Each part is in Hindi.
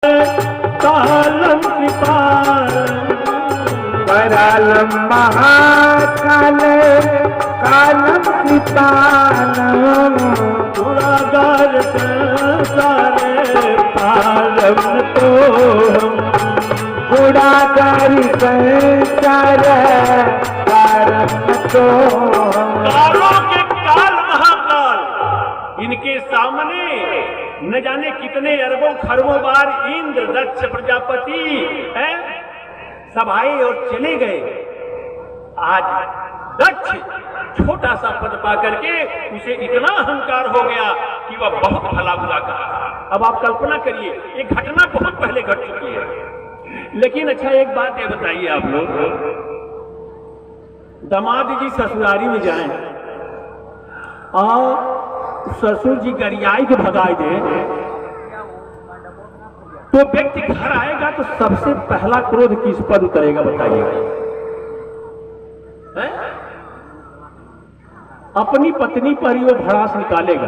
कालम कृपालम करालम महाकाल कालम कृपालम दुरागार संसारे पालम तो गुणाकारी संसार पालम तो कालों के काल महाकाल, इनके सामने न जाने कितने अरबों खरबों बार इंद्र दक्ष प्रजापति हैं सब आए और चले गए। आज दक्ष छोटा सा पद पा करके उसे इतना अहंकार हो गया कि वह बहुत भला बुरा कहा। अब आप कल्पना करिए, ये घटना बहुत पहले घट चुकी है। लेकिन अच्छा एक बात ये बताइए आप लोग, दामाद जी ससुरारी में जाएं और ससुर जी गरियाई के भगाई दे तो व्यक्ति घर आएगा तो सबसे पहला क्रोध किस पर उतरेगा बताइए? अपनी पत्नी पर ही वो भड़ास निकालेगा।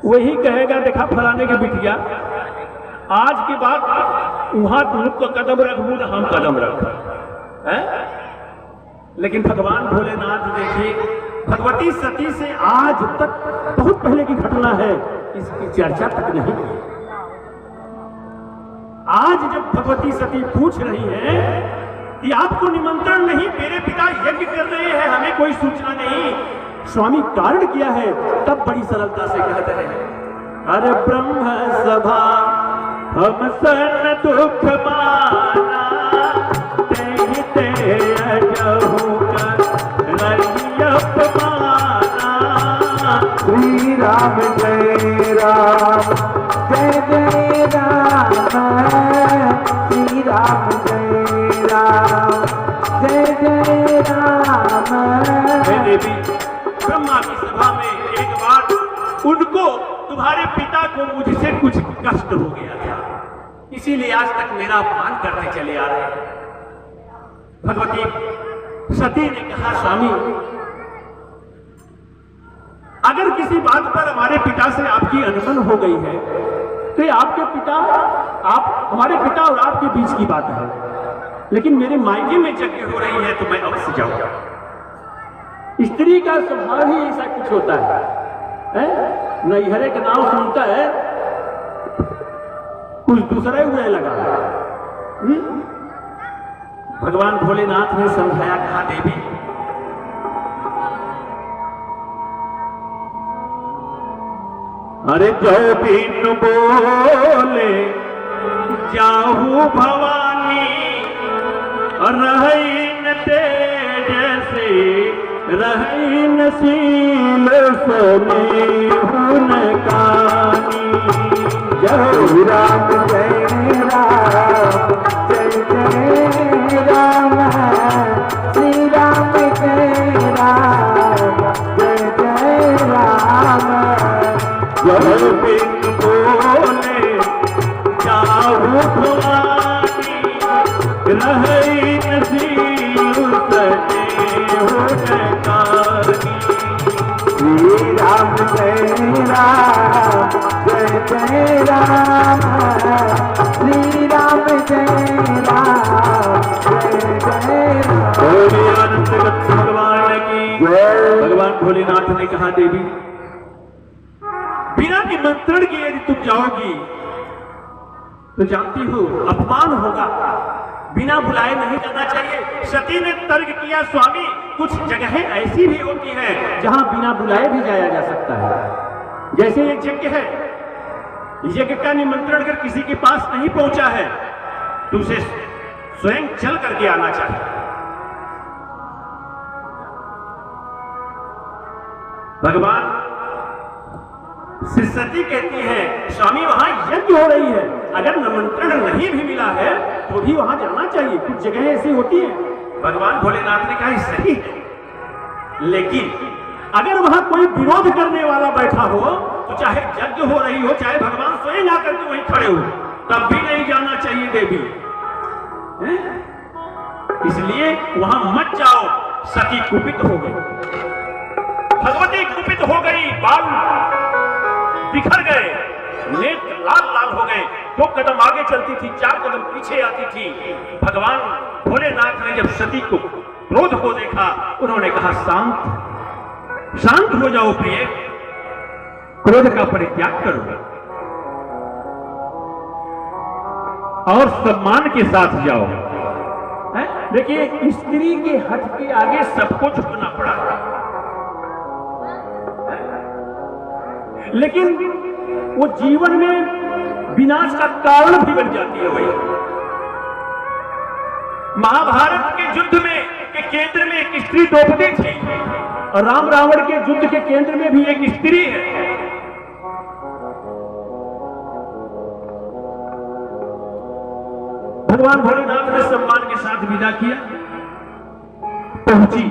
वही कहेगा देखा फलाने की बिटिया, आज के बाद वहां तुम तो कदम रखबू तो हम कदम रख। लेकिन भगवान भोलेनाथ देखिए, भगवती सती से आज तक बहुत पहले की घटना है, इसकी चर्चा तक नहीं की। आज जब भगवती सती पूछ रही है कि आपको निमंत्रण नहीं, मेरे पिता यज्ञ कर रहे हैं, हमें कोई सूचना नहीं, स्वामी कारण किया है, तब बड़ी सरलता से कहते हैं अरे ब्रह्म सभा हम सन दुख माना ते अजहू कर श्री राम जय राम जय जय राम श्री राम जय राम जय जय राम। देवी ब्रह्मा की सभा में एक बार उनको तुम्हारे पिता को मुझसे कुछ कष्ट हो गया था, इसीलिए आज तक मेरा अपमान करते चले आ रहे हैं। भगवती सती ने कहा स्वामी अगर किसी बात पर हमारे पिता से आपकी अनबन हो गई है तो ये आपके पिता हमारे पिता और आपके बीच की बात है, लेकिन मेरे मायके में यज्ञ हो रही है तो मैं अवश्य जाऊंगा। स्त्री का स्वभाव ही ऐसा कुछ होता है, नैहरे का नाम सुनता है कुछ दूसरा हुए लगा। भगवान भोलेनाथ ने समझाया, कहा देवी अरे जो बिन बोले जाहू भवानी रहीन तेज से रहीन सील सनी हुन कानी। जय राम जय राम जय जय राम श्री राम जय राम जय जय राम। जय बिन बोले जाहू भवानी रहीन सील सनी हुन कानी। श्री राम जय राम जय जय राम श्री राम जय राम जय जय राम। भगवान की भगवान भोलेनाथ ने कहा देवी बिना निमंत्रण के यदि तुम जाओगी तो जानती हो अपमान होगा, बिना बुलाए नहीं जाना चाहिए। सती ने तर्क किया स्वामी कुछ जगहें ऐसी भी होती हैं जहां बिना बुलाए भी जाया जा सकता है, जैसे एक यज्ञ है, यज्ञ का निमंत्रण अगर किसी के पास नहीं पहुंचा है तो उसे स्वयं चल करके आना चाहिए। भगवान श्री सती कहती है स्वामी वहां यज्ञ हो रही है, अगर निमंत्रण नहीं भी मिला है तो भी वहां जाना चाहिए, कुछ जगह ऐसी होती है। भगवान भोलेनाथ ने कहा सही है, लेकिन अगर वहां कोई विरोध करने वाला बैठा हो तो चाहे यज्ञ हो रही हो, चाहे भगवान स्वयं आकर के वहीं खड़े हो, तब भी नहीं जाना चाहिए देवी। इसलिए वहां मत जाओ। सती कुपित हो गई, भगवती कुपित हो गई, बाल बिखर गए, नेत्र 2 कदम आगे चलती थी, 4 कदम पीछे आती थी। भगवान भोलेनाथ ने जब सती को क्रोध को देखा, उन्होंने कहा शांत हो जाओ प्रिय, क्रोध का परित्याग करो और सम्मान के साथ जाओ। देखिए, स्त्री के हठ के आगे सबको झुकना पड़ा, लेकिन वो जीवन में विनाश का कारण भी बन जाती है। वही महाभारत के युद्ध में के केंद्र में एक स्त्री द्रौपदी थी, और राम रावण के युद्ध के केंद्र में भी एक स्त्री है। भगवान भोलेनाथ ने सम्मान के साथ विदा किया, पहुंची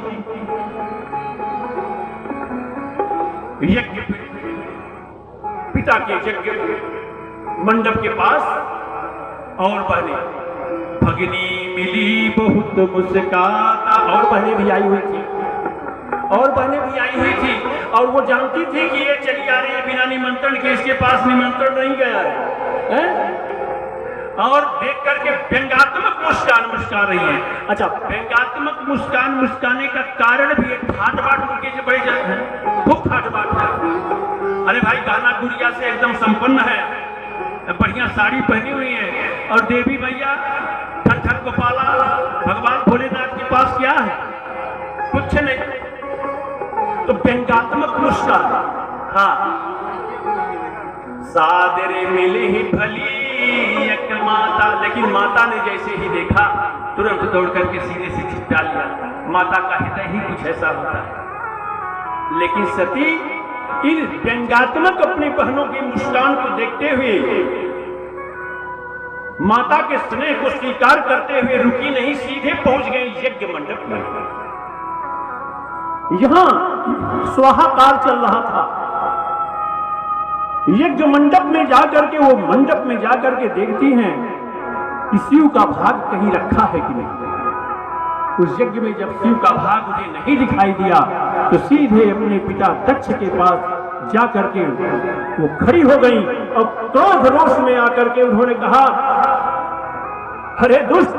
यज्ञ पिता के यज्ञ मंडप के पास, और बहने भगनी मिली बहुत मुस्काता, और बहने भी आई हुई थी, और वो जानती थी कि ये चली आ रही है बिना निमंत्रण के, इसके पास निमंत्रण नहीं गया है? और देख करके व्यंग्यात्मक मुस्कान मुस्का रही है। अच्छा, व्यंग्यात्मक मुस्कान मुस्काने का कारण भी एक ठाट बाट उनके से बढ़ जाते हैं, खूब ठाट बाट है। अरे भाई, गाना गुड़िया से एकदम संपन्न है, बढ़िया साड़ी पहनी हुई है, और देवी मैया ठन ठन गोपाला भगवान भोलेनाथ के पास क्या है? कुछ नहीं। तो व्यंग्यात्मक मुस्कान, हाँ, सादरे मिली ही भली एक माता, लेकिन माता ने जैसे ही देखा तुरंत दौड़ करके सीने से चिपटा लिया। माता का हृदय ही कुछ ऐसा होता है। लेकिन सती इन व्यंग्यात्मक अपनी बहनों की मुस्कान को देखते हुए, माता के स्नेह को स्वीकार करते हुए रुकी नहीं, सीधे पहुंच गई यज्ञ मंडप में। यहां स्वाहाकार चल रहा था। यज्ञ मंडप में जाकर के, वो मंडप में जाकर के देखती हैं कि शिव का भाग कहीं रखा है कि नहीं। उस यज्ञ में जब शिव का भाग उन्हें नहीं दिखाई दिया, तो सीधे अपने पिता दक्ष के पास जाकर के वो खड़ी हो गई, और क्रोध रोष में आकर के उन्होंने कहा, अरे दुष्ट,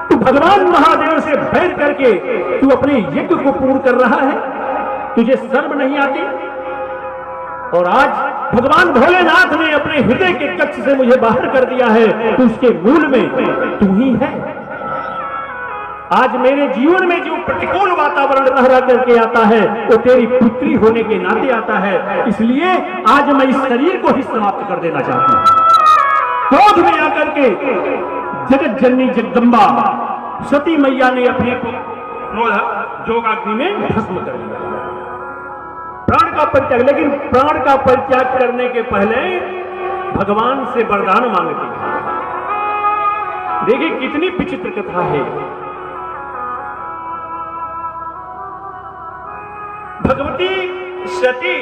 तू भगवान महादेव से बैर करके तू अपने यज्ञ को पूर्ण कर रहा है, तुझे शर्म नहीं आती? और आज भगवान भोलेनाथ ने अपने हृदय के कक्ष से मुझे बाहर कर दिया है, तो उसके मूल में तू ही है। आज मेरे जीवन में जो प्रतिकूल वातावरण रह करके आता है, वो तेरी पुत्री होने के नाते आता है। इसलिए आज मैं इस शरीर को ही समाप्त कर देना चाहती हूं। क्रोध में आकर के जगत जननी जगदम्बा सती मैया ने अपने को क्रोध जोगाग्नि में भस्म कर दिया, प्राण का परित्याग। लेकिन प्राण का परित्याग करने के पहले भगवान से वरदान मांगती है। देखिए कितनी विचित्र कथा है। भगवती सती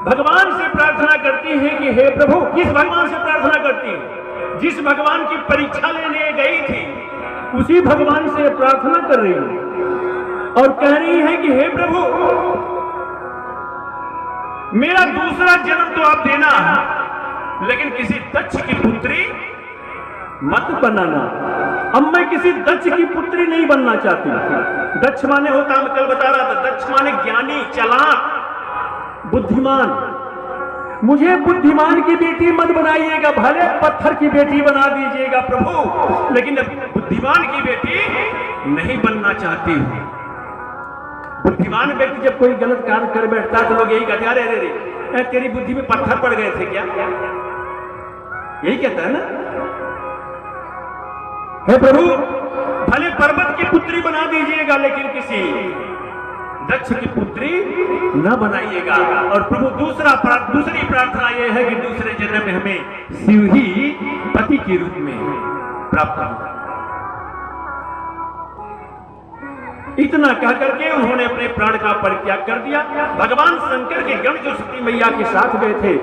भगवान से प्रार्थना करती है कि हे प्रभु, किस भगवान से प्रार्थना करती है? जिस भगवान की परीक्षा लेने गई थी, उसी भगवान से प्रार्थना कर रही है, और कह रही है कि हे प्रभु, मेरा दूसरा जन्म तो आप देना, लेकिन किसी दक्ष की पुत्री मत बनाना। अब मैं किसी दक्ष की पुत्री नहीं बनना चाहती। दक्ष माने होता, मैं कल बता रहा था, दक्ष माने ज्ञानी, चालाक, बुद्धिमान। मुझे बुद्धिमान की बेटी मत बनाइएगा, भले पत्थर की बेटी बना दीजिएगा प्रभु, लेकिन बुद्धिमान की बेटी नहीं बनना चाहती हूं। बुद्धिमान व्यक्ति जब कोई गलत कार्य कर बैठता है तो लोग यही कहते हैं, अरे तेरी बुद्धि में पत्थर पड़ गए थे क्या? यही कहता है ना। हे प्रभु, भले पर्वत की पुत्री बना दीजिएगा, लेकिन किसी दक्ष की पुत्री न बनाइएगा। और प्रभु दूसरी प्रार्थना यह है कि दूसरे जन्म में हमें शिव ही पति के रूप में प्राप्त हो। इतना कह करके उन्होंने अपने प्राण का परित्याग कर दिया। भगवान शंकर के गण जो सती मैया के साथ गए थे,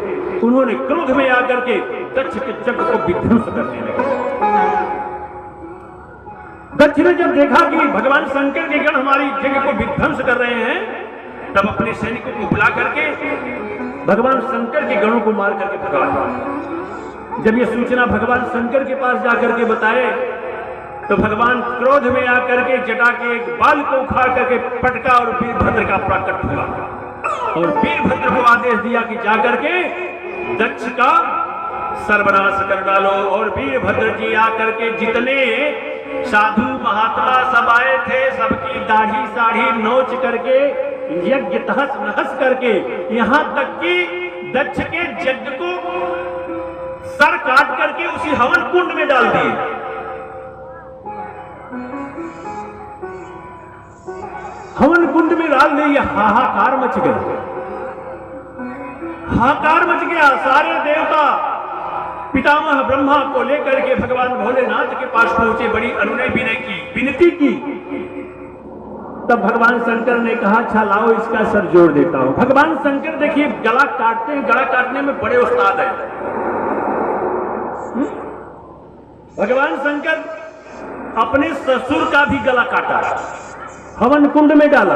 उन्होंने क्रोध में आकर के दक्ष के यज्ञ को विध्वंस करने लगे। दक्ष ने जब देखा कि भगवान शंकर के गण हमारी यज्ञ को विध्वंस कर रहे हैं, तब अपने सैनिकों को बुला करके भगवान शंकर के गणों को मार करके भगा। जब ये सूचना भगवान शंकर के पास जाकर के बताए तो भगवान क्रोध में आकर के जटा के एक बाल को उखाड़ करके पटका और वीरभद्र का प्रकट हुआ और वीरभद्र को आदेश दिया कि जाकर के दक्ष का सर्वनाश कर डालो। और वीरभद्र जी आकर के जितने साधु महात्मा सब आए थे सबकी दाढ़ी साढ़ी नोच करके यज्ञ तहस नहस करके यहां तक कि दक्ष के यज्ञ को सर काट करके उसी हवन कुंड में डाल दिए। हवन कुंड में डाल दिए। हाहाकार मच गया, हाहाकार मच गया। सारे देवता पितामह ब्रह्मा को लेकर के भगवान भोलेनाथ के पास पहुंचे, बड़ी अनुनय विनय की विनती की। तब भगवान शंकर ने कहा अच्छा लाओ इसका सर जोड़ देता हूं। भगवान शंकर देखिए गला काटते हैं, गला काटने में बड़े उस्ताद हैं। भगवान शंकर अपने ससुर का भी गला काटा, हवन कुंड में डाला।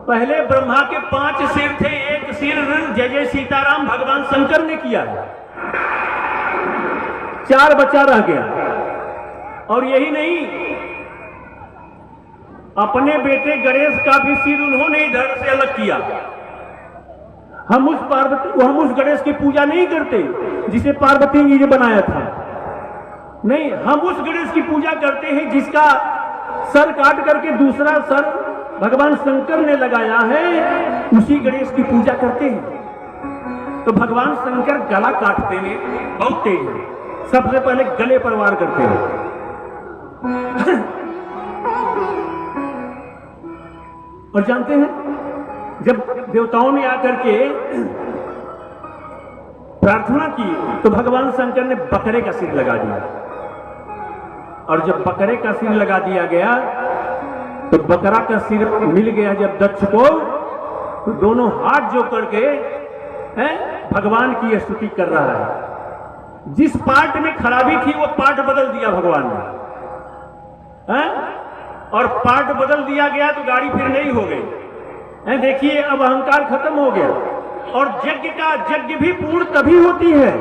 पहले ब्रह्मा के 5 सिर थे, एक सिर जय जय सीताराम भगवान शंकर ने किया, 4 बचा रह गया। और यही नहीं, अपने बेटे गणेश का भी सिर उन्होंने ही धड़ से अलग किया। हम उस गणेश की पूजा नहीं करते जिसे पार्वती जी ने बनाया था, नहीं, हम उस गणेश की पूजा करते हैं जिसका सर काट करके दूसरा सर भगवान शंकर ने लगाया है, उसी गणेश की पूजा करते हैं। तो भगवान शंकर गला काटते में बहुत तेज है, सबसे पहले गले पर वार करते हैं। और जानते हैं जब देवताओं ने आकर के प्रार्थना की तो भगवान शंकर ने बकरे का सिर लगा दिया। और जब बकरे का सिर लगा दिया गया तो बकरा का सिर मिल गया जब दक्ष को, तो दोनों हाथ जोड़ करके भगवान की स्तुति कर रहा है। जिस पार्ट में खराबी थी वो पार्ट बदल दिया भगवान ने, और पार्ट बदल दिया गया तो गाड़ी फिर नहीं हो गई। देखिए अब अहंकार खत्म हो गया। और यज्ञ भी पूर्ण तभी होती है,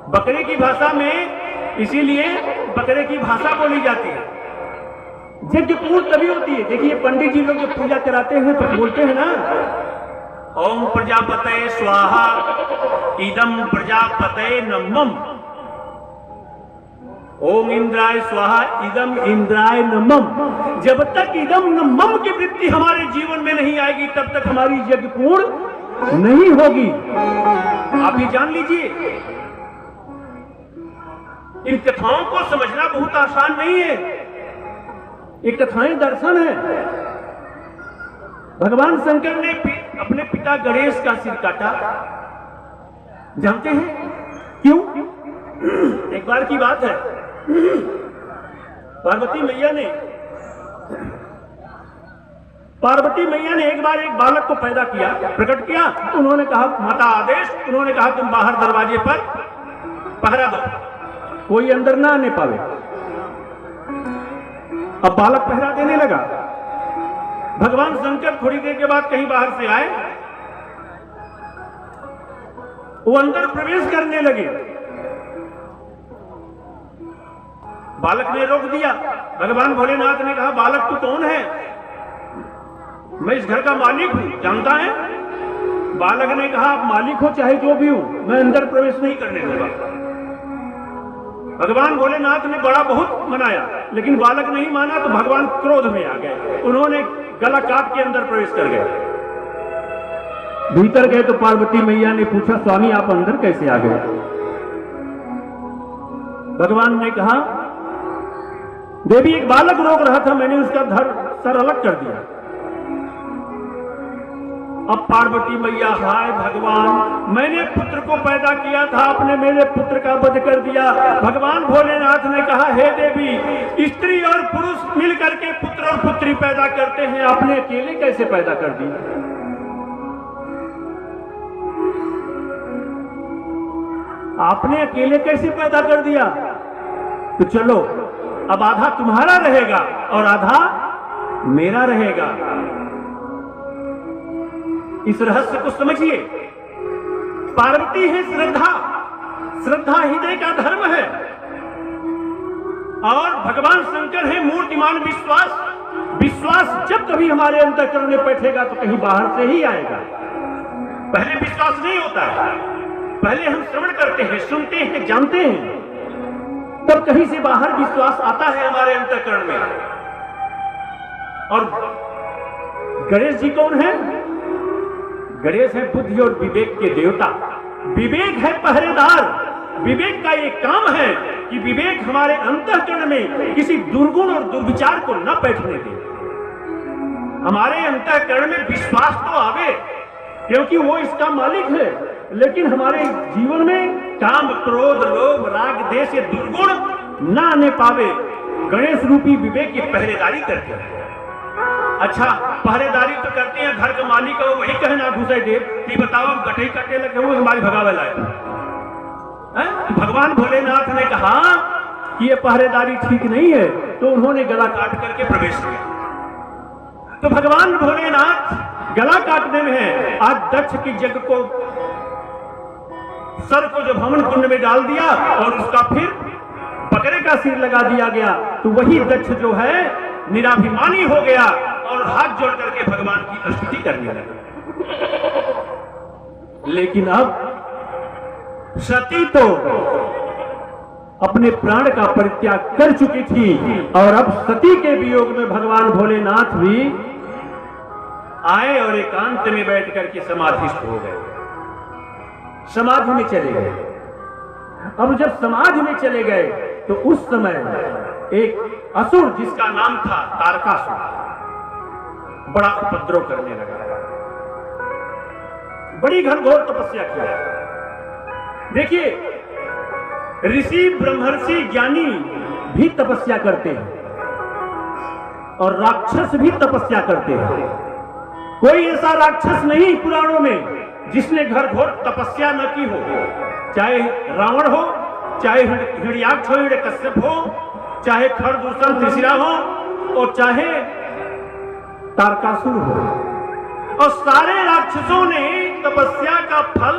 बकरे की भाषा में, इसीलिए बकरे की भाषा बोली जाती है। यज्ञ पूर्ण तभी होती है। देखिए पंडित जी लोग जब पूजा कराते हैं तो बोलते हैं ना, ओम प्रजापते स्वाहा इदम प्रजापते नमः, ओम इंद्राय स्वाहा इदम इंद्राय नमः। जब तक इदम नमः की वृत्ति हमारे जीवन में नहीं आएगी तब तक हमारी यज्ञ पूर्ण नहीं होगी। आप ये जान लीजिए, इन कथाओं को समझना बहुत आसान नहीं है। ये कथाएं दर्शन है। भगवान शंकर ने अपने पिता गणेश का सिर काटा, जानते हैं क्यों? एक बार की बात है, पार्वती मैया ने एक बार एक बालक को पैदा किया, प्रकट किया। उन्होंने कहा माता आदेश, उन्होंने कहा तुम बाहर दरवाजे पर पहरा दो, कोई अंदर ना आने पावे। अब बालक पहरा देने लगा। भगवान शंकर थोड़ी देर के बाद कहीं बाहर से आए, वो अंदर प्रवेश करने लगे। बालक ने रोक दिया। भगवान भोलेनाथ ने कहा बालक तू कौन है? मैं इस घर का मालिक हूं, जानता है? बालक ने कहा आप मालिक हो चाहे जो भी हो, मैं अंदर प्रवेश नहीं करने दूंगा। भगवान भोलेनाथ ने बड़ा बहुत मनाया, लेकिन बालक नहीं माना तो भगवान क्रोध में आ गए। उन्होंने गला काट के अंदर प्रवेश कर गए। भीतर गए तो पार्वती मैया ने पूछा स्वामी आप अंदर कैसे आ गए? भगवान ने कहा देवी एक बालक रोक रहा था, मैंने उसका सर अलग कर दिया। अब पार्वती मैया हाय भगवान, मैंने पुत्र को पैदा किया था, आपने मेरे पुत्र का वध कर दिया। भगवान भोलेनाथ ने कहा हे देवी, स्त्री और पुरुष मिल करके पुत्र और पुत्री पैदा करते हैं, आपने अकेले कैसे पैदा कर दी? आपने अकेले कैसे पैदा कर दिया? तो चलो अब आधा तुम्हारा रहेगा और आधा मेरा रहेगा। इस रहस्य को समझिए। पार्वती है श्रद्धा, श्रद्धा हृदय का धर्म है, और भगवान शंकर है मूर्तिमान विश्वास। विश्वास जब कभी हमारे अंतःकरण में बैठेगा तो कहीं बाहर से ही आएगा। पहले विश्वास नहीं होता है, पहले हम श्रवण करते हैं, सुनते हैं, जानते हैं, तब कहीं से बाहर विश्वास आता है हमारे अंतःकरण में। और गणेश जी कौन है? गणेश है बुद्धि और विवेक के देवता। विवेक है पहरेदार। विवेक का एक काम है कि विवेक हमारे अंतःकरण में किसी दुर्गुण और दुर्विचार को न बैठने दे। हमारे अंतःकरण में विश्वास तो आवे, क्योंकि वो इसका मालिक है, लेकिन हमारे जीवन में काम, क्रोध, लोभ, राग, द्वेष, ये दुर्गुण ना आने पावे। गणेश रूपी विवेक ये पहरेदारी करते हैं। अच्छा, पहरेदारी तो करते हैं, घर का मालिक है, वही कहे ना घुसे दे कि बताओ हम गठई काटे लगे वो हमारी भगावे लाए। भगवान भोलेनाथ ने कहा कि ये पहरेदारी ठीक नहीं है, तो उन्होंने गला काट करके प्रवेश किया। तो भगवान भोलेनाथ गला काटने में है। आज दक्ष की जग को, सर को जब हवन कुंड में डाल दिया और उसका फिर बकरे का सिर लगा दिया गया, तो वही दक्ष जो है निराभिमानी हो गया और हाथ जोड़ करके भगवान की स्तुति करने लगा। लेकिन अब सती तो अपने प्राण का परित्याग कर चुकी थी, और अब सती के वियोग में भगवान भोलेनाथ भी आए और एकांत में बैठ करके समाधिस्थ हो गए, समाधि में चले गए। अब जब समाधि में चले गए तो उस समय एक असुर जिसका नाम था तारकासुर बड़ा उपद्रव करने लगा, बड़ी घनघोर तपस्या किया। देखिए, ऋषि, ब्रह्मर्षि, ज्ञानी भी तपस्या करते हैं और राक्षस भी तपस्या करते हैं। कोई ऐसा राक्षस नहीं पुराणों में जिसने घनघोर तपस्या न की हो, चाहे रावण हो, चाहे हिरण्याक्ष हो, हिरण्यकश्यप हो, चाहे खरदूषण त्रिशिरा हो, और चाहे तारकासुर हो। और सारे राक्षसों ने तपस्या का फल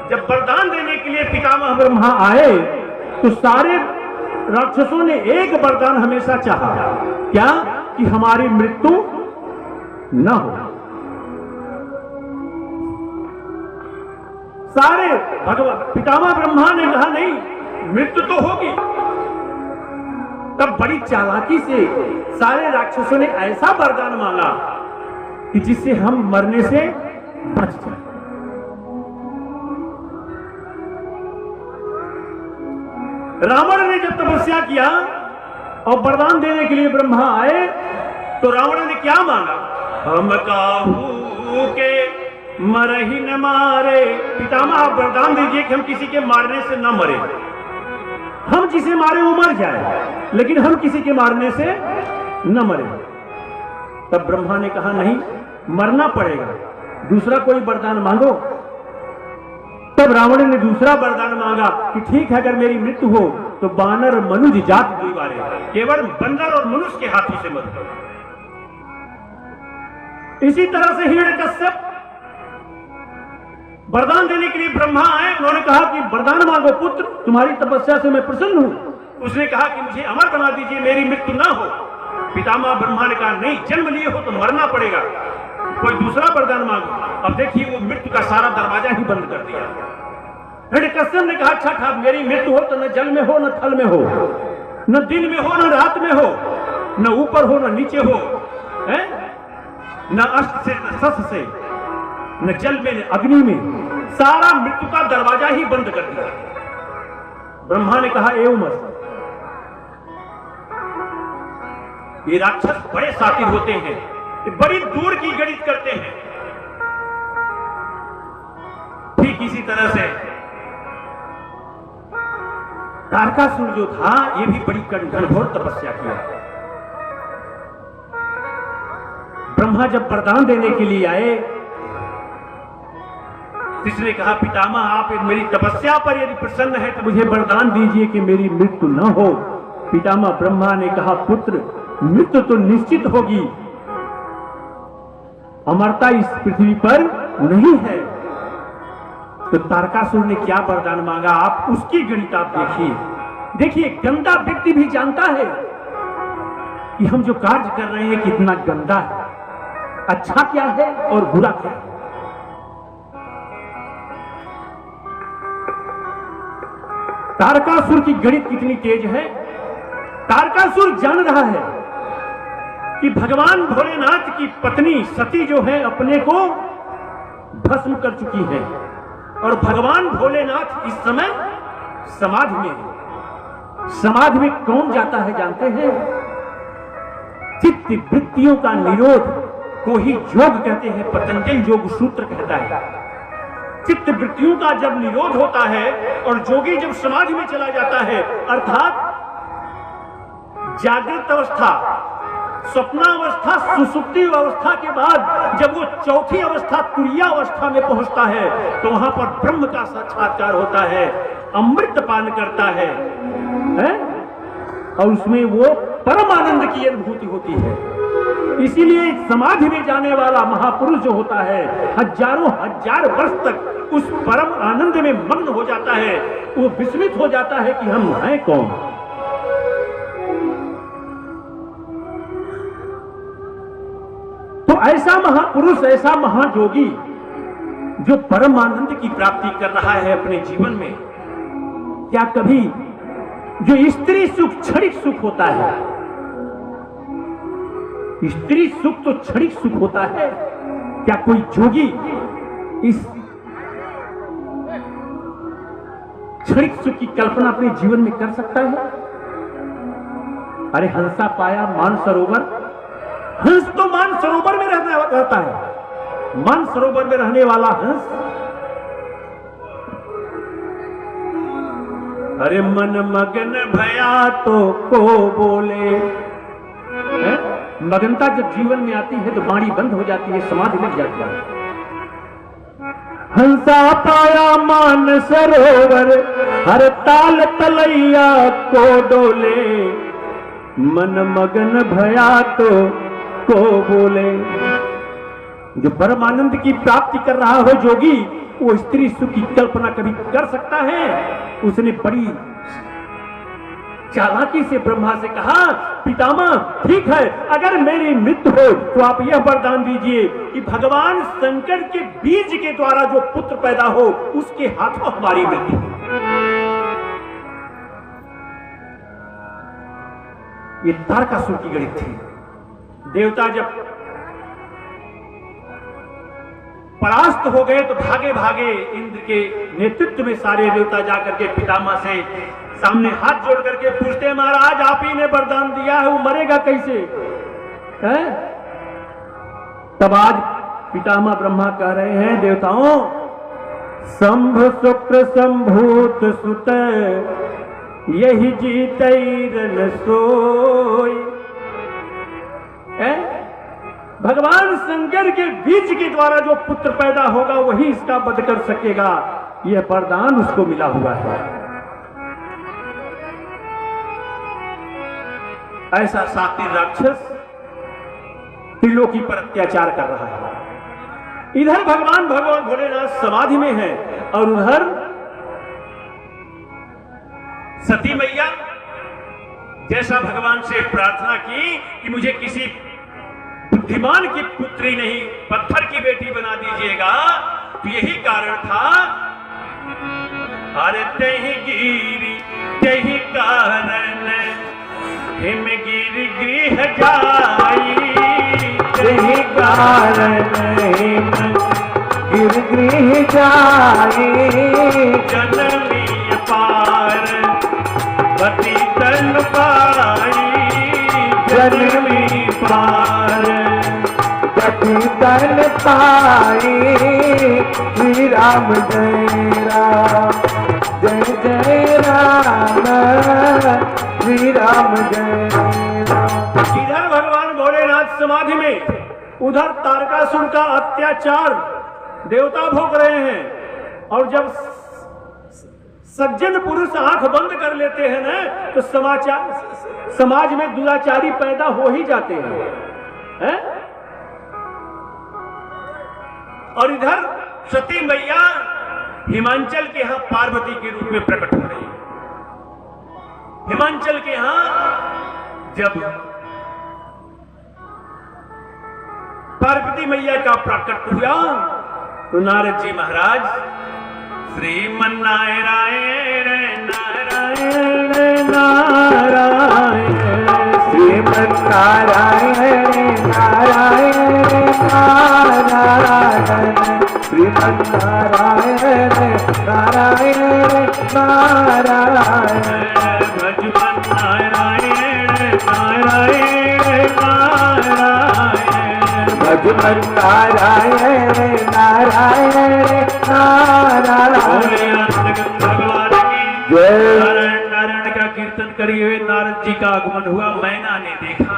जब वरदान देने के लिए पितामह ब्रह्मा आए, तो सारे राक्षसों ने एक वरदान हमेशा चाहा, क्या? कि हमारी मृत्यु न हो। सारे भगवान पितामह ब्रह्मा ने कहा नहीं, मृत्यु तो होगी। तब बड़ी चालाकी से सारे राक्षसों ने ऐसा वरदान मांगा कि जिससे हम मरने से बच जाए। रावण ने जब तपस्या किया और वरदान देने के लिए ब्रह्मा आए, तो रावण ने क्या मांगा? हम काहू के मरही न मारे। पितामह आप वरदान दीजिए कि हम किसी के मारने से न मरे। हम जिसे मारे वो मर जाए, लेकिन हम किसी के मारने से न मरे। तब ब्रह्मा ने कहा नहीं, मरना पड़ेगा, दूसरा कोई वरदान मांगो। तब रावण ने दूसरा वरदान मांगा कि ठीक है, अगर मेरी मृत्यु हो तो बानर मनुज जात द्विवारे, केवल बंदर और मनुष्य के हाथों से मत। इसी तरह से हिरण्यकश्यप वरदान देने के लिए ब्रह्मा आए। उन्होंने कहा कि वरदान मांगो पुत्र, तुम्हारी तपस्या से मैं प्रसन्न हूं। उसने कहा कि मुझे अमर बना दीजिए, मेरी मृत्यु ना हो। पितामह ब्रह्मा ने कहा नहीं, जन्म लिए हो तो मरना पड़ेगा, कोई दूसरा वरदान मांगो। अब देखिए, वो मृत्यु का सारा दरवाजा ही बंद कर दिया। हिरण्यकश्यप ने कहा अच्छा था, मेरी मृत्यु हो तो न जल में हो, न थल में हो, न दिन में हो, न रात में हो, न ऊपर हो, न नीचे हो, न अस्त से, न शस्त्र से, न जल में, न अग्नि में, सारा मृत्यु का दरवाजा ही बंद कर दिया। ब्रह्मा ने कहा एवं अस्त। ये राक्षस बड़े शातिर होते हैं, बड़ी दूर की गणित करते हैं। ठीक इसी तरह से तारकासुर जो था, ये भी बड़ी घनघोर तपस्या किया। ब्रह्मा जब वरदान देने के लिए आए, जिसने कहा पितामह आप मेरी तपस्या पर यदि प्रसन्न है तो मुझे वरदान दीजिए कि मेरी मृत्यु न हो। पितामह ब्रह्मा ने कहा पुत्र, मृत्यु तो निश्चित होगी, अमरता इस पृथ्वी पर नहीं है, तो तारकासुर ने क्या वरदान मांगा, आप उसकी गणित आप देखिए। देखिए, गंदा व्यक्ति भी जानता है कि हम जो कार्य कर रहे हैं कितना गंदा है, अच्छा क्या है और बुरा क्या है। तारकासुर की गणित कितनी तेज है। तारकासुर जान रहा है कि भगवान भोलेनाथ की पत्नी सती जो है अपने को भस्म कर चुकी है और भगवान भोलेनाथ इस समय समाधि में है। समाधि में कौन जाता है जानते हैं? चित्त वृत्तियों का निरोध को ही योग कहते हैं, पतंजलि योग सूत्र कहता है। चित्त वृत्तियों का जब निरोध होता है और जोगी जब समाधि में चला जाता है, अर्थात जागृत अवस्था, स्वप्नावस्था, सुसुप्ति अवस्था के बाद जब वो चौथी अवस्था तुरीय अवस्था में पहुंचता है तो वहां पर ब्रह्म का साक्षात्कार होता है, अमृत पान करता है, और उसमें वो परम आनंद की अनुभूति होती है। इसीलिए समाधि में जाने वाला महापुरुष जो होता है हजारों हजार वर्ष तक उस परम आनंद में मग्न हो जाता है, वो विस्मित हो जाता है कि हम हैं कौन। तो ऐसा महापुरुष, ऐसा महायोगी जो परम आनंद की प्राप्ति कर रहा है अपने जीवन में, क्या कभी जो स्त्री सुख क्षणिक सुख होता है, स्त्री सुख तो क्षणिक सुख होता है, क्या कोई जोगी इस क्षणिक सुख की कल्पना अपने जीवन में कर सकता है? अरे हंसा पाया मान सरोवर, हंस तो मान सरोवर में रहता है, मान सरोवर में रहने वाला हंस, अरे मन मगन भया तो को बोले। मगनता जब जीवन में आती है तो वाणी बंद हो जाती है, समाधि लग जाती है। हंसा पाया मान सरोवर, हर ताल तलैया को डोले, मन मगन भया तो को बोले। जो परम आनंद की प्राप्ति कर रहा हो जोगी, वो स्त्री सुख की कल्पना कभी कर सकता है? उसने बड़ी चालाकी से ब्रह्मा से कहा, पितामह ठीक है, अगर मेरी मृत्यु हो तो आप यह वरदान दीजिए कि भगवान शंकर के बीज के द्वारा जो पुत्र पैदा हो उसके हाथों हमारी मृत्यु। ये तारकासुर की गणित थी। देवता जब परास्त हो गए तो भागे भागे इंद्र के नेतृत्व में सारे देवता जाकर के पितामह से सामने हाथ जोड़ करके पूछते, महाराज आप ही ने वरदान दिया है, वो मरेगा कैसे? है? तब आज पितामह ब्रह्मा कह रहे हैं, देवताओं, संभ शुक्र संभूत सुत यही जीतैरन सोई। भगवान शंकर के बीज के द्वारा जो पुत्र पैदा होगा वही इसका वध कर सकेगा, यह वरदान उसको मिला हुआ है। ऐसा सातिर राक्षस त्रिलोकी पर अत्याचार कर रहा है। इधर भगवान भोलेनाथ समाधि में है और उधर सती मैया जैसा भगवान से प्रार्थना की कि मुझे किसी बुद्धिमान की पुत्री नहीं पत्थर की बेटी बना दीजिएगा, तो यही कारण था। अरे तही गिरी तही कारण हिम गिर गृह जाई, तही कारण हिम गिर गृह जाई, जनमी पार पति तन पाई, जनमी पार पति तन पाई। श्री राम जय राम, जय जय राम, श्री राम जय राम। इधर भगवान भोलेनाथ समाधि में, उधर तारकासुर का अत्याचार देवता भोग रहे हैं। और जब सज्जन पुरुष आंख बंद कर लेते हैं ना, तो समाज में दुराचारी पैदा हो ही जाते हैं। और इधर सती मैया हिमांचल के यहां पार्वती के रूप में प्रकट हो रही है। हिमांचल के यहां जब पार्वती मैया का प्रकट हुआ तो नारद जी महाराज श्रीमन्नारायण नारायण नारायण श्रीमन्नारायण नारायण नारायण श्रीमन्नारायण नारायण नारायण भजमन नारायण नारायण नारायण भगवान की जय। नारायण का कीर्तन करिए हुए नारद जी का आगमन हुआ। मैना ने देखा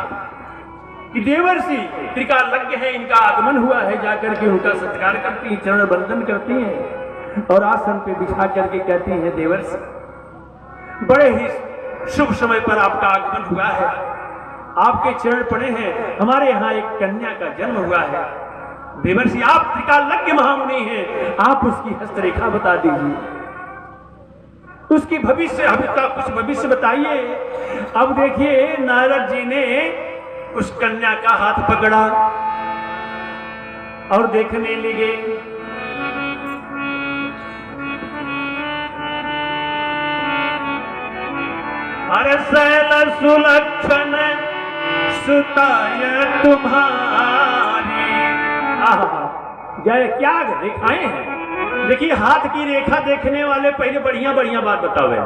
कि देवर्षि त्रिकालज्ञ है, इनका आगमन हुआ है। जाकर के उनका सत्कार करती हैं, चरण बंदन करती हैं और आसन पे बिठा करके कहती हैं, देवर्षि बड़े ही शुभ समय पर आपका आगमन हुआ है, आपके चरण पड़े हैं, हमारे यहाँ एक कन्या का जन्म हुआ है। देवर्षि आप त्रिकालज्ञ महामुनि हैं, आप उसकी हस्तरेखा बता दीजिए, उसकी भविष्य का कुछ भविष्य बताइए। अब देखिए नारद जी ने उस कन्या का हाथ पकड़ा और देखने लगे। अरे शैल सुलक्षण सुताय तुम्हारी। जय क्या रेखाएं हैं। देखिए हाथ की रेखा देखने वाले पहले बढ़िया बढ़िया बात बतावे,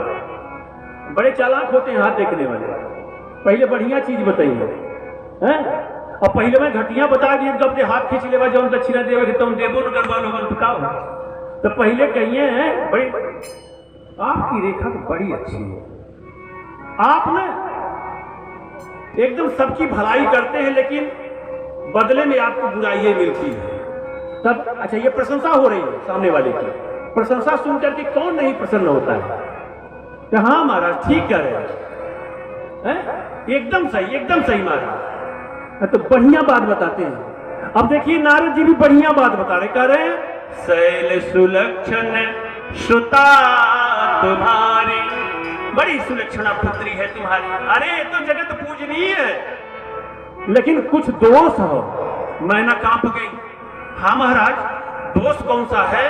बड़े चालाक होते हैं हाथ देखने वाले, पहले बढ़िया चीज बताइए हैं और पहले में घटिया बता दिए कब दे हाथ खींच लेवा जौन दक्षिणा देवे के तुम देवो न करवा लोगन का हो। तो पहले कहिए हैं बड़ी आपकी रेखा तो बड़ी अच्छी है, आप ना एकदम सबकी भलाई करते हैं लेकिन बदले में आपको बुराइयां मिलती है। तब अच्छा ये प्रशंसा हो रही है, सामने वाले की प्रशंसा सुनकर के कौन नहीं प्रसन्न होता है कि हाँ महाराज ठीक कह रहे हैं, एकदम सही महाराज। तो बढ़िया बात बताते हैं। अब देखिए नारद जी भी बढ़िया बात बता रहे, कह रहे हैं शैल सुलक्षण सुता तुम्हारी, बड़ी सुलक्षणा पुत्री है तुम्हारी। अरे तो जगत पूजनीय है लेकिन कुछ दोष हो। मैना कांप गई। हाँ महाराज दोष कौन सा है?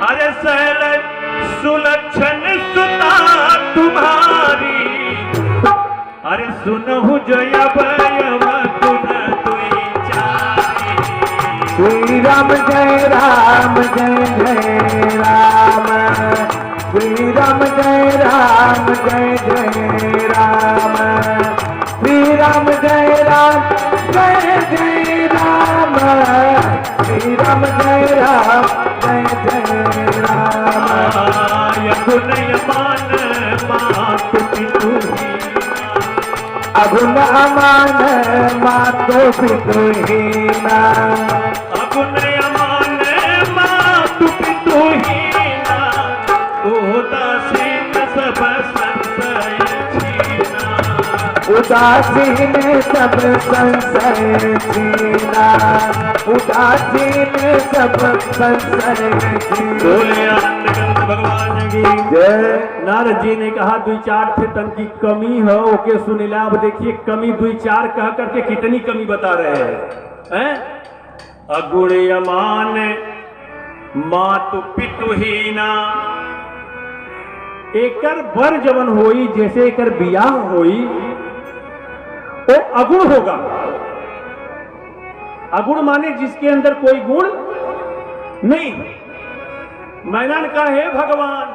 अरे शैल सुलक्षण सुता तुम्हारी, अरे सुनहु जय भयव गुण दुई चारी। श्री राम जय राम जय जय राम, श्री राम जय राम जय जय राम, श्री राम जय राम जय जय राम, श्री राम जय राम जय जय राम। गुण मान मातु पितु अगुण अमान मातो पितुहीना, अगुण अमान मातु पितुहीना, उदासीन सब संशय छीना, उदासीन सब संशय छीना, उदासीन सब संशय छीना। भगवान की जय। नारद जी ने कहा दुई चार थे तन की कमी है ओके सुनिला। अब देखिए कमी दुई चार कह करके कितनी कमी बता रहे हैं। अगुण अमान मातु पितुहीना, एकर बर जवन होई जैसे एकर बियाह होई वो अगुण होगा। अगुण माने जिसके अंदर कोई गुण नहीं। मैंने कहा हे भगवान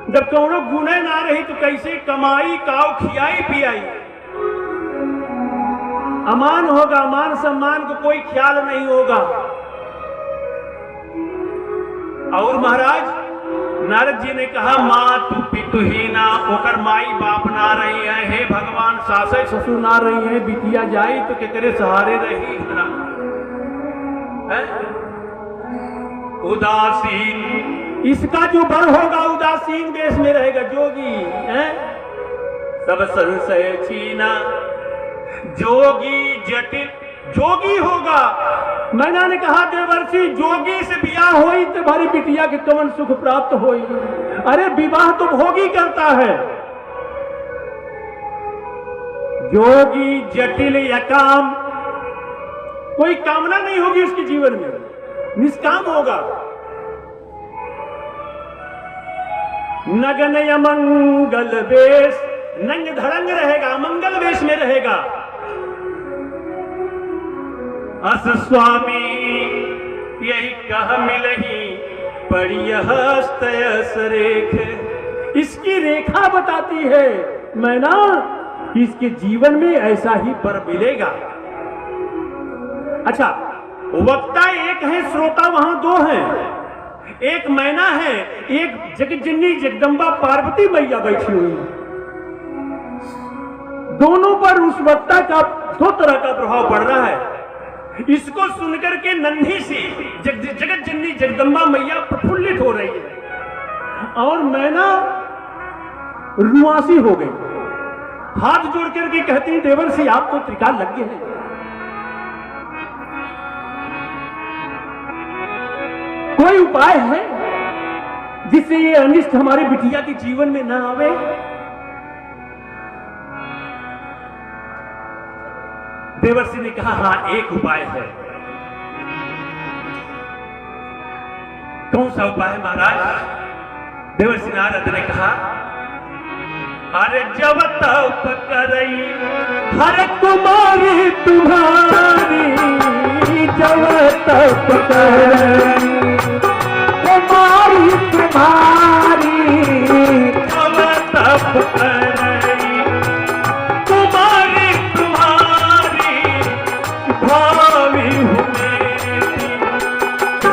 जब कौनो गुणे ना रही तो कैसे कमाई काव खियाई पियाई। अमान होगा, मान सम्मान को कोई ख्याल नहीं होगा। और महाराज नारद जी ने कहा मातु पितुहीना, ओकर माई बाप ना रही है। हे भगवान सासै ससुर ना रही है, बिटिया जाई तो केकरे सहारे रही। उदासीन, इसका जो बर होगा उदासीन देश में रहेगा। जोगी सब संशय छीना, जोगी जटिल जोगी होगा। मैना ने कहा देवर्षि जोगी से ब्याह होई तुम्हारी बिटिया के कवन सुख प्राप्त होई। अरे विवाह तो भोगी करता है, जोगी जटिल या काम, कोई कामना नहीं होगी उसके जीवन में, निष्काम होगा। नगन अमंगल वेश, नंग धड़ंग रहेगा, मंगल वेश में रहेगा। अस स्वामी यही कह मिलही पड़ी हस्तयस रेख। इसकी रेखा बताती है मैना कि इसके जीवन में ऐसा ही वर मिलेगा। अच्छा, वक्ता एक है, श्रोता वहां दो हैं। एक मैना है, एक जगज्जननी जगदम्बा पार्वती मैया बैठी हुई। दोनों पर उस वक्ता का दो तरह का प्रभाव पड़ रहा है। इसको सुनकर के नन्ही सी जगज्जननी जगदम्बा मैया प्रफुल्लित हो रही है और मैना रुआसी हो गई। हाथ जोड़ करके कहती है देवर्षि आप तो त्रिकाल लग गए हैं, कोई उपाय है जिससे ये अनिष्ट हमारे बिटिया के जीवन में ना आवे। देवर्षि ने कहा हाँ एक उपाय है। कौन सा उपाय है महाराज? देवर्षि नारद ने कहा अरे जब तप करई हर कुमारी तुम्हारी, जब तप करई कुमारी तुम्हारी, जब तप करई कुमारी तुम्हारी, भावी हुए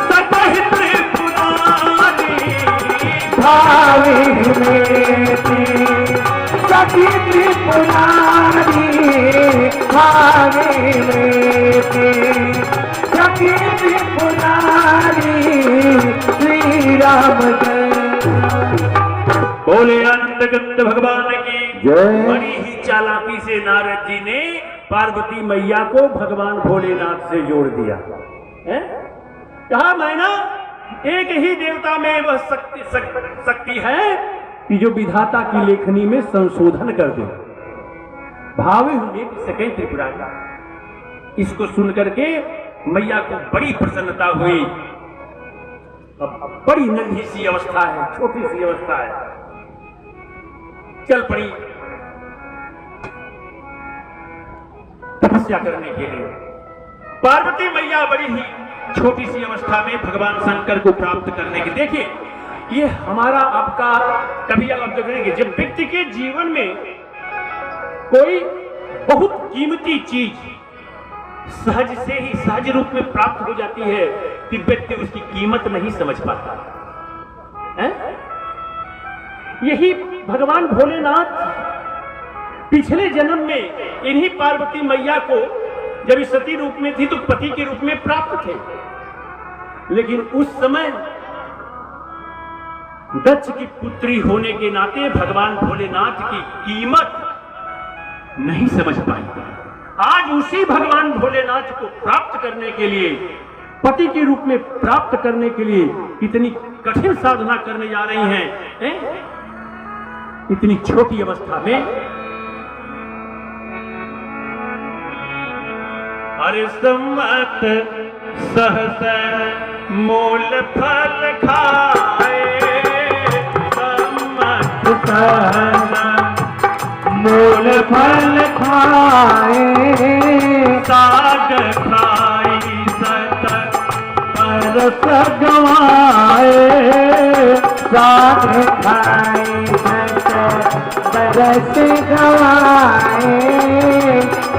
सतहित पुरानी, भावी में सती त्रिपुरारी, भावी में सती त्रिपुरारी, श्री राम जय। बोले आनंद गंद भगवान की जय। बड़ी ही चालाकी से नारद जी ने पार्वती मैया को भगवान भोलेनाथ से जोड़ दिया है? कहा मैना एक ही देवता में वह शक्ति है कि जो विधाता की लेखनी में संशोधन कर दे। भावे हुए सके त्रिपुरारी। इसको सुनकर के मैया को बड़ी प्रसन्नता हुई। अब बड़ी नन्ही सी अवस्था है, छोटी सी अवस्था है, चल पड़ी तपस्या करने के लिए। पार्वती मैया बड़ी ही छोटी सी अवस्था में भगवान शंकर को प्राप्त करने के, देखिए ये हमारा आपका कभी आप देखेंगे जब व्यक्ति के जीवन में कोई बहुत कीमती चीज सहज से ही सहज रूप में प्राप्त हो जाती है कि व्यक्ति उसकी कीमत नहीं समझ पाता है? यही भगवान भोलेनाथ पिछले जन्म में इन्हीं पार्वती मैया को जब इस सती रूप में थी तो पति के रूप में प्राप्त थे, लेकिन उस समय दक्ष की पुत्री होने के नाते भगवान भोलेनाथ की कीमत नहीं समझ पाई। आज उसी भगवान भोलेनाथ को प्राप्त करने के लिए, पति के रूप में प्राप्त करने के लिए इतनी कठिन साधना करने जा रही हैं, इतनी छोटी अवस्था में। अरे सम्मत सहस मूल फल खाए, सम्मत सहस मूल फल खाए, साग खाई सत परस गवाए, साग खाई सत परस गवाए,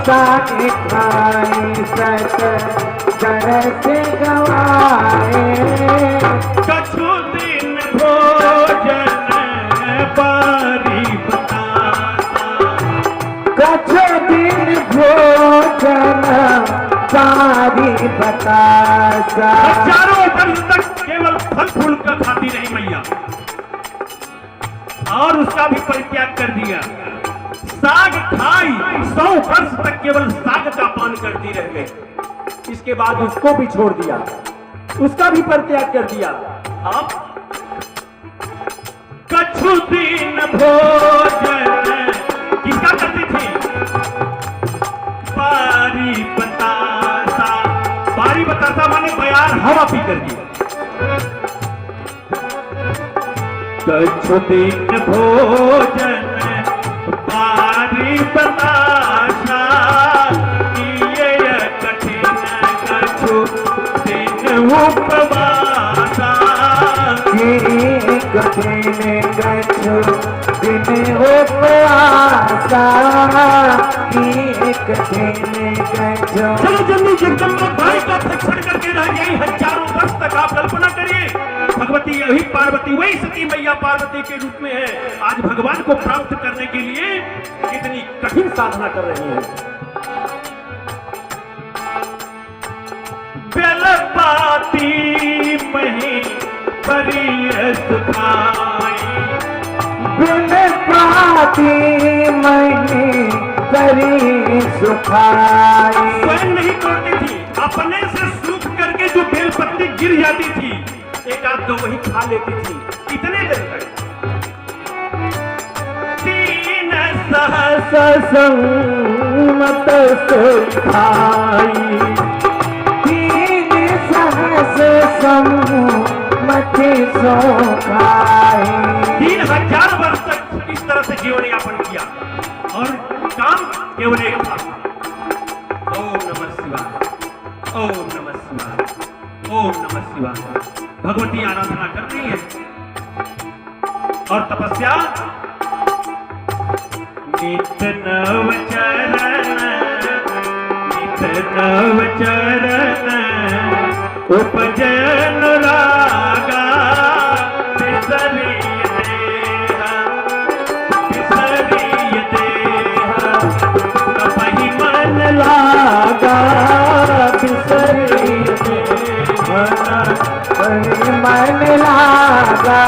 साग खाई सत परस गवाए। कछु दिन भोजन बारी बतासा, कछु दिन भोजन बारी बतासा। हजारों वर्ष तक केवल फल फूल का खाती रही मैया और उसका भी परित्याग कर दिया। साग खाई 100 वर्ष तक केवल साग का पान करती रह गई। इसके बाद उसको भी छोड़ दिया, उसका भी परित्याग कर दिया। अब कछु दिन भोजन किसका करती थी? बारी बतासा। बारी बतासा माने बयार हवा पी कर दिया। कछु दिन भोजन बारी बतासा किए कठिन कछु दिन उपवासा। कठिन कछु दिन उपवासा, कठिन कछु। चलो जल्दी जगदम्बा भाई का भक्षण करके रह गई हजारों वर्ष तक। आप कल्पना करिए, भगवती यही पार्वती, वही सती मैया पार्वती के रूप में है, आज भगवान को प्राप्त करने के लिए कितनी कठिन साधना कर रही है। बेलपाती मही बड़ी सुखाई। बेलपाती मही बड़ी सुखाई। स्वयं नहीं तोड़ती थी, अपने से सूख करके जो बेलपत्ती गिर जाती थी, एक आध दो वही खा लेती थी। कितने दिन तक? 3 सहस मत सोई खाई। 3 सहस मत सो खाई। 3000 वर्ष तक इस तरह से जीवन यापन किया और काम केवल एक था, ओम नमः शिवाय, ओम नमः शिवाय, ओम नमः शिवाय। भगवती आराधना कर रही है और तपस्या। नित नव चरण, नित नव चरण उपजन रागा। बिसरिय देह, बिसरिय देह, तपहि मन लागा। बिसरिय देह, मन लागा।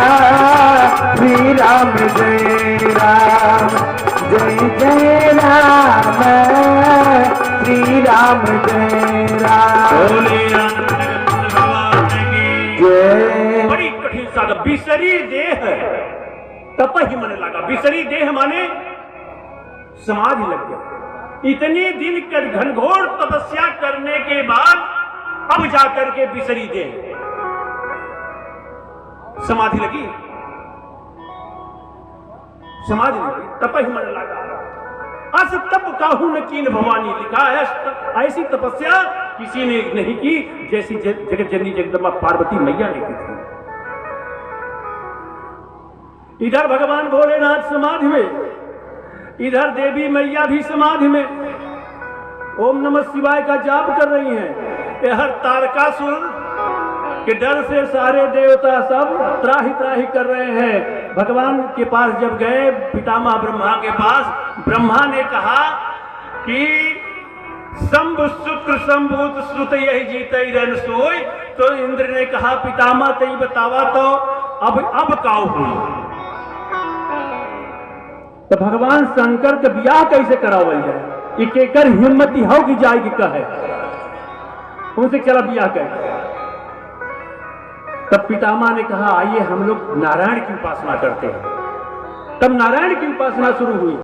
श्री राम जय राम, जय जय राम। श्री राम जय राम। बोले आनंद भगवान की जय। बड़ी कठिन साधना। बिसरी देह तपहि मन लगा। बिसरी देह माने समाधि लग गया। इतने दिन कर घनघोर तपस्या करने के बाद अब जाकर के बिसरी देह समाधि लगी, समाधि लगी। तपहि मन लगा। अस तप काहू न कीन भवानी। लिखा है ऐसी तपस्या किसी ने नहीं की जैसी जगत जननी जगदम्बा पार्वती मैया ने की थी। इधर भगवान भोलेनाथ समाधि में, इधर देवी मैया भी समाधि में ओम नमः शिवाय का जाप कर रही हैं। हर तारकासुर के डर से सारे देवता सब त्राही त्राही कर रहे हैं। भगवान के पास जब गए, पितामह ब्रह्मा के पास, ब्रह्मा ने कहा कि शंभु शुक्र शंभूत श्रुत यही जीते रन सोई। तो इंद्र ने कहा पितामह तई बतावा तो अब काऊ हुई। तो भगवान शंकर के ब्याह कैसे करावल जाए? केकर हिम्मती होगी जाएगी कहे उनसे चला ब्याह कहे। तब पितामह ने कहा आइए हम लोग नारायण की उपासना करते हैं। तब नारायण की उपासना शुरू हुई।